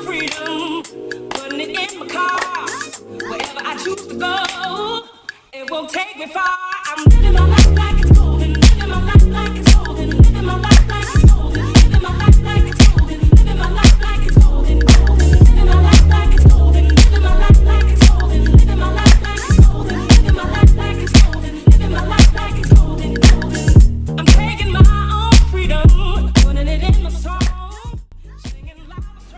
freedom, putting it in my car. Wherever I choose to go, it won't take me far. I'm living my life like it's golden, living my life like it's golden, living my life like it's golden, living my life like it's golden, living my life like it's golden, golden, living my life like it's golden, living my life like it's golden, living my life like it's golden, living my life like it's golden, living my life like it's golden, golden. I'm taking my own freedom, putting it in my song.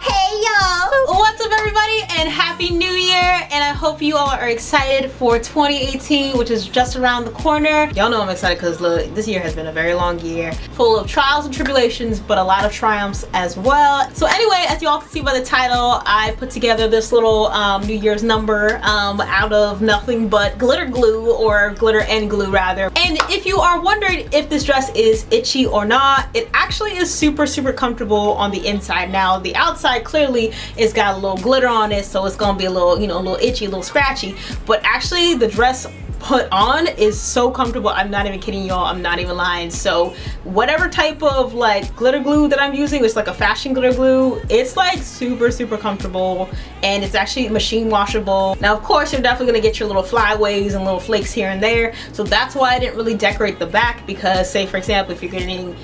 Hey y'all! What's up everybody and Happy New Year, and I hope you all are excited for 2018, which is just around the corner. Y'all know I'm excited because look, this year has been a very long year, full of trials and tribulations, but a lot of triumphs as well. So anyway, as you all can see by the title, I put together this little New Year's number out of nothing but glitter glue, or glitter and glue rather. And if you are wondering if this dress is itchy or not, it actually is super comfortable on the inside. Now the outside clearly it's got a little glitter on it, so it's gonna be a little, you know, a little itchy, a little scratchy, but actually the dress put on is so comfortable. I'm not even kidding y'all, I'm not even lying. So whatever type of like glitter glue that I'm using, it's like a fashion glitter glue, it's like super comfortable, and it's actually machine washable. Now of course you're definitely gonna get your little flyaways and little flakes here and there, so that's why I didn't really decorate the back, because say for example if you're getting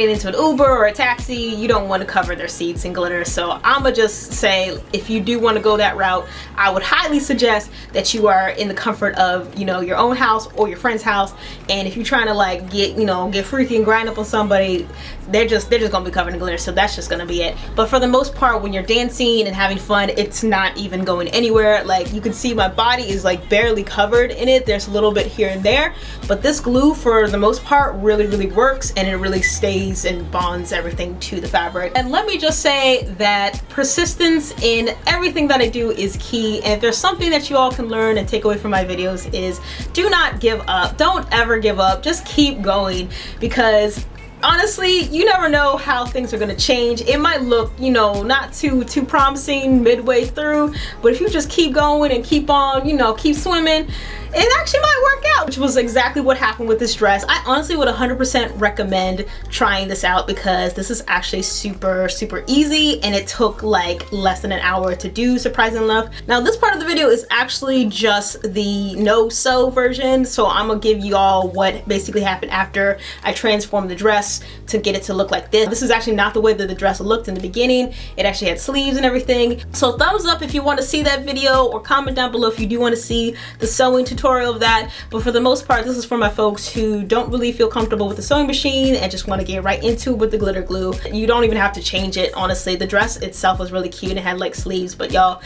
into an Uber or a taxi, you don't want to cover their seats in glitter. So I'ma just say if you do want to go that route, I would highly suggest that you are in the comfort of, you know, your own house or your friend's house. And if you're trying to like get freaky and grind up on somebody, they're just gonna be covered in glitter, so that's just gonna be it. But for the most part, when you're dancing and having fun, it's not even going anywhere. Like you can see my body is like barely covered in it, there's a little bit here and there, but this glue for the most part really works, and it really stays and bonds everything to the fabric. And let me just say that persistence in everything that I do is key, and if there's something that you all can learn and take away from my videos is do not give up. Don't ever give up, just keep going, because honestly you never know how things are going to change. It might look, you know, not too promising midway through, but if you just keep going and keep on, you know, keep swimming, it actually might work out, which was exactly what happened with this dress. I honestly would 100% recommend trying this out, because this is actually super easy, and it took like less than an hour to do, surprisingly enough. Now this part of the video is actually just the no sew version, so I'm gonna give you all what basically happened after I transformed the dress to get it to look like this. This is actually not the way that the dress looked in the beginning. It actually had sleeves and everything. So thumbs up if you want to see that video, or comment down below if you do want to see the sewing tutorial of that. But for the most part, this is for my folks who don't really feel comfortable with the sewing machine and just want to get right into it with the glitter glue. You don't even have to change it, honestly. The dress itself was really cute and it had like sleeves, but y'all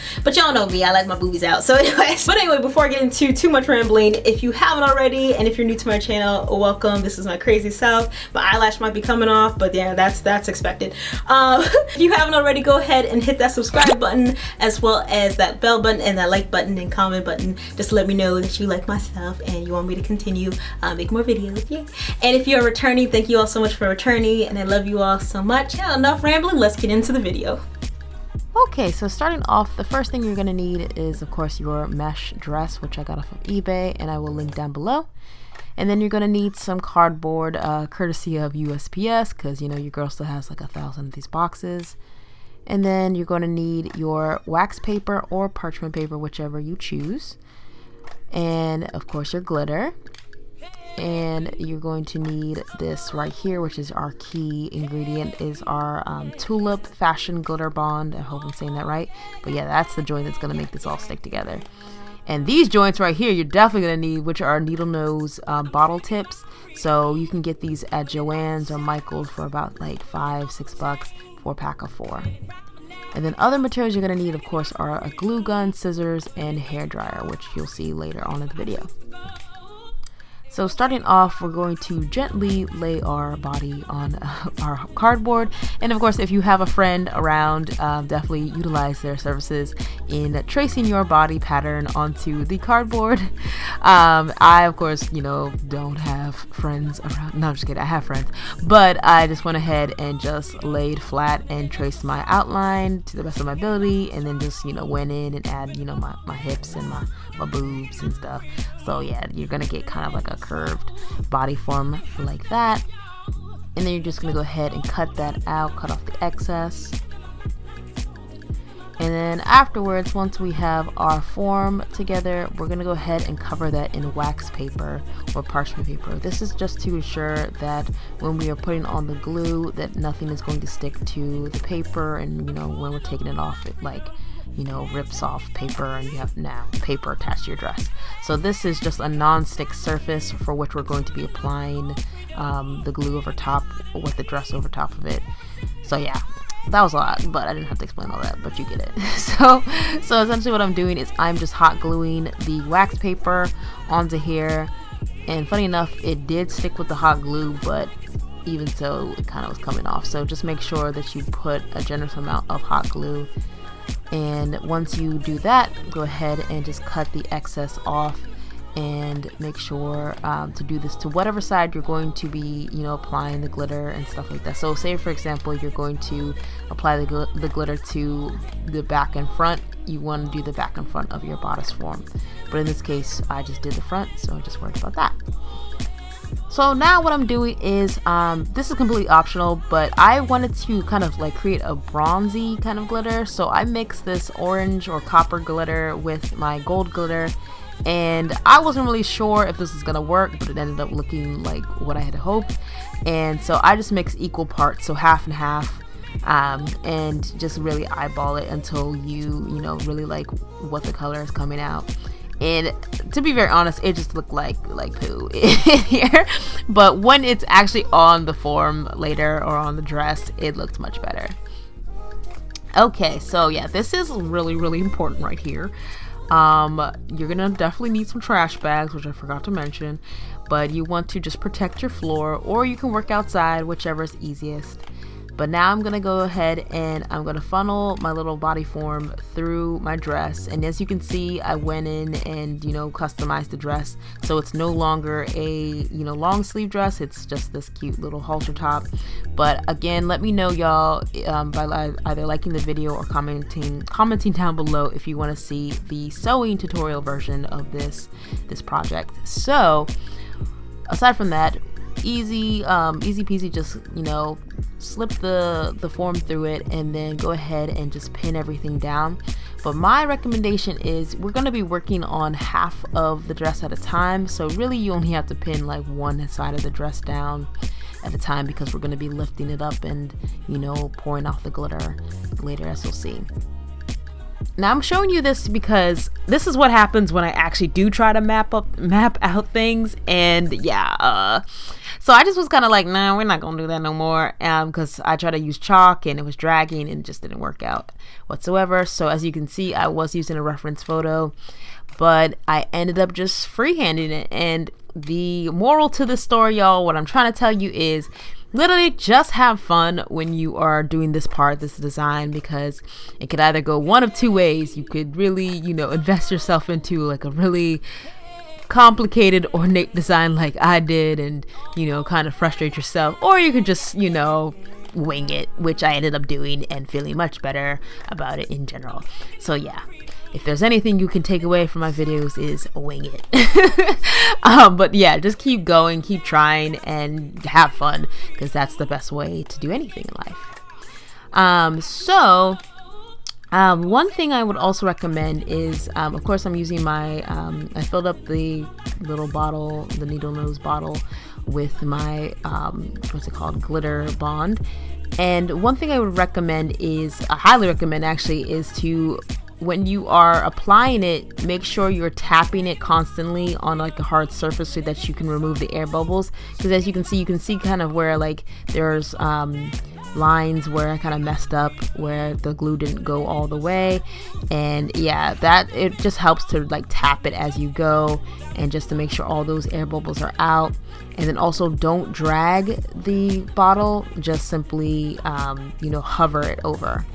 know me, I like my boobies out. So anyways, but anyway, before I get into too much rambling, if you haven't already, and if you're new to my channel, welcome. This is my crazy self. My eyelash might be coming off, but yeah, that's expected. If you haven't already, go ahead and hit that subscribe button, as well as that bell button and that like button and comment button, just to let me know that you like my stuff and you want me to continue making more videos. Yeah. And if you're returning, thank you all so much for returning, and I love you all so much. Yeah, enough rambling, let's get into the video. Okay, so starting off, the first thing you're going to need is of course your mesh dress, which I got off of eBay, and I will link down below. And then you're going to need some cardboard, courtesy of USPS, because you know your girl still has like 1,000 of these boxes. And then you're going to need your wax paper or parchment paper, whichever you choose, and of course your glitter. And you're going to need this right here, which is our key ingredient, is our tulip fashion glitter bond. I hope I'm saying that right, but yeah, that's the joint that's going to make this all stick together. And these joints right here you're definitely going to need, which are needle nose bottle tips. So you can get these at Joann's or Michael's for about like $5-6 for a pack of 4. And then other materials you're going to need, of course, are a glue gun, scissors, and hair dryer, which you'll see later on in the video. So starting off, we're going to gently lay our body on our cardboard. And of course, if you have a friend around, definitely utilize their services in tracing your body pattern onto the cardboard. I, of course, you know, don't have friends around. No, I'm just kidding. I have friends. But I just went ahead and just laid flat and traced my outline to the best of my ability. And then just, you know, went in and add, you know, my hips and my boobs and stuff. So yeah, you're gonna get kind of like a curved body form like that, and then you're just gonna go ahead and cut that out, cut off the excess. And then afterwards, once we have our form together, we're going to go ahead and cover that in wax paper or parchment paper. This is just to ensure that when we are putting on the glue that nothing is going to stick to the paper, and you know, when we're taking it off, it like, you know, rips off paper and you have now paper attached to your dress. So this is just a non-stick surface for which we're going to be applying the glue over top with the dress over top of it. So yeah, that was a lot, but I didn't have to explain all that, but you get it. So essentially what I'm doing is I'm just hot gluing the wax paper onto here, and funny enough, it did stick with the hot glue, but even so, it kind of was coming off. So just make sure that you put a generous amount of hot glue, and once you do that, go ahead and just cut the excess off, and make sure to do this to whatever side you're going to be, you know, applying the glitter and stuff like that. So say for example you're going to apply the glitter to the back and front, you want to do the back and front of your bodice form, but in this case I just did the front, so I'm just worried about that. So now what I'm doing is, this is completely optional, but I wanted to kind of like create a bronzy kind of glitter, so I mixed this orange or copper glitter with my gold glitter, and I wasn't really sure if this was gonna work, but it ended up looking like what I had hoped. And so I just mixed equal parts, so half and half, and just really eyeball it until you know, really like what the color is coming out. And to be very honest, it just looked like poo in here, but when it's actually on the form later or on the dress, it looked much better. Okay, so yeah, this is really important right here. You're gonna definitely need some trash bags, which I forgot to mention, but you want to just protect your floor, or you can work outside, whichever is easiest. But now I'm gonna go ahead and I'm gonna funnel my little body form through my dress, and as you can see, I went in and, you know, customized the dress so it's no longer a, you know, long sleeve dress, it's just this cute little halter top. But again, let me know, y'all, by either liking the video or commenting down below if you want to see the sewing tutorial version of this project. So aside from that, easy peasy, just, you know, slip the form through it and then go ahead and just pin everything down. But my recommendation is we're going to be working on half of the dress at a time, so really you only have to pin like one side of the dress down at a time, because we're going to be lifting it up and, you know, pouring off the glitter later, as you'll see. Now I'm showing you this because this is what happens when I actually do try to map out things, and yeah, so I just was kind of like, nah, we're not gonna do that no more, because I tried to use chalk and it was dragging and it just didn't work out whatsoever. So as you can see, I was using a reference photo, but I ended up just freehanding it. And the moral to the story, y'all, what I'm trying to tell you is literally just have fun when you are doing this design, because it could either go one of two ways. You could really, you know, invest yourself into like a really complicated ornate design like I did and, you know, kind of frustrate yourself, or you could just, you know, wing it, which I ended up doing and feeling much better about it in general. So yeah, if there's anything you can take away from my videos, is wing it. But yeah, just keep going, keep trying, and have fun, because that's the best way to do anything in life. One thing I would also recommend is, of course, I'm using my, I filled up the little bottle, the needle nose bottle, with my, what's it called, glitter bond. And one thing I would recommend is, I highly recommend actually, is to, when you are applying it, make sure you're tapping it constantly on like a hard surface so that you can remove the air bubbles. Because as you can see kind of where like there's lines where I kind of messed up, where the glue didn't go all the way. And yeah, that it just helps to like tap it as you go, and just to make sure all those air bubbles are out. And then also don't drag the bottle, just simply you know, hover it over.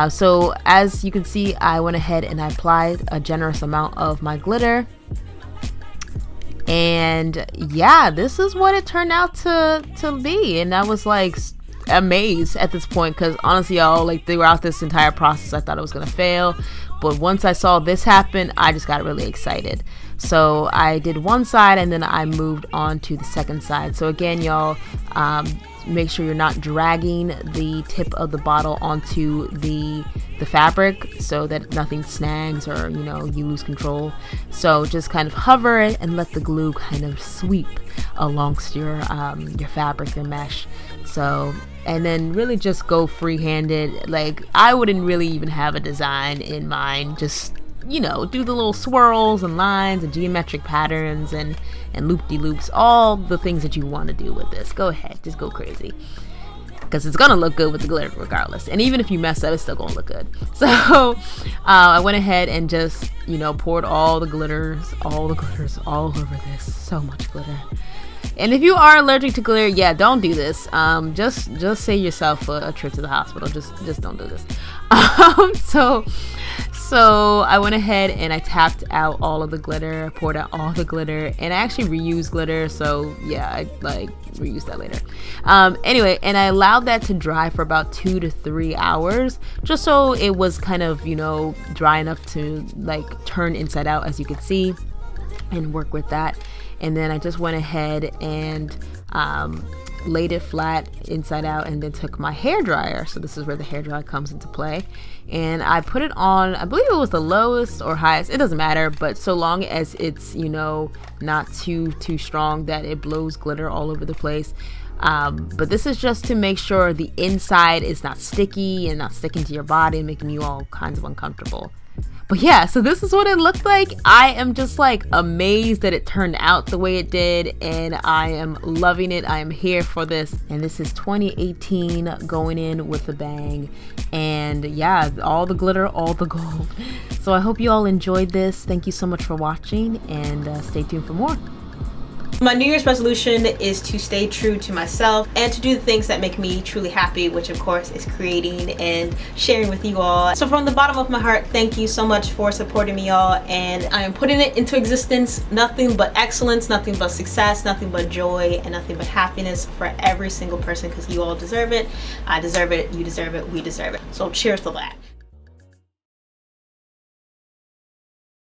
So as you can see, I went ahead and I applied a generous amount of my glitter, and yeah, this is what it turned out to be. And I was like amazed at this point, because honestly, y'all, like throughout this entire process I thought it was gonna fail, but once I saw this happen, I just got really excited. So I did one side and then I moved on to the second side. So again, y'all, make sure you're not dragging the tip of the bottle onto the the fabric so that nothing snags or, you know, you lose control. So just kind of hover it and let the glue kind of sweep alongst your fabric, your mesh. So, and then really just go free-handed. Like, I wouldn't really even have a design in mind. Just, you know, do the little swirls and lines and geometric patterns and loop-de-loops, all the things that you want to do with this. Go ahead, just go crazy, because it's gonna look good with the glitter regardless. And even if you mess up, it's still gonna look good. So I went ahead and just, you know, poured all the glitters all over this. So much glitter. And if you are allergic to glitter, yeah, don't do this. Just save yourself a trip to the hospital. Just don't do this. So I went ahead and I tapped out all of the glitter, poured out all the glitter, and I actually reused glitter. So yeah, I like reuse that later. Anyway, and I allowed that to dry for about 2 to 3 hours, just so it was kind of, you know, dry enough to like turn inside out, as you could see, and work with that. And then I just went ahead and laid it flat inside out, and then took my hair dryer. So this is where the hair dryer comes into play, and I put it on, I believe it was the lowest or highest, it doesn't matter, but so long as it's, you know, not too strong that it blows glitter all over the place. But this is just to make sure the inside is not sticky and not sticking to your body and making you all kinds of uncomfortable. But yeah, so this is what it looked like. I am just like amazed that it turned out the way it did, and I am loving it. I am here for this, and this is 2018 going in with a bang. And yeah, all the glitter, all the gold. So I hope you all enjoyed this. Thank you so much for watching, and stay tuned for more. My New Year's resolution is to stay true to myself and to do the things that make me truly happy, which of course is creating and sharing with you all. So from the bottom of my heart, thank you so much for supporting me, all, and I am putting it into existence. Nothing but excellence, nothing but success, nothing but joy, and nothing but happiness for every single person, because you all deserve it. I deserve it, you deserve it, we deserve it. So cheers to that.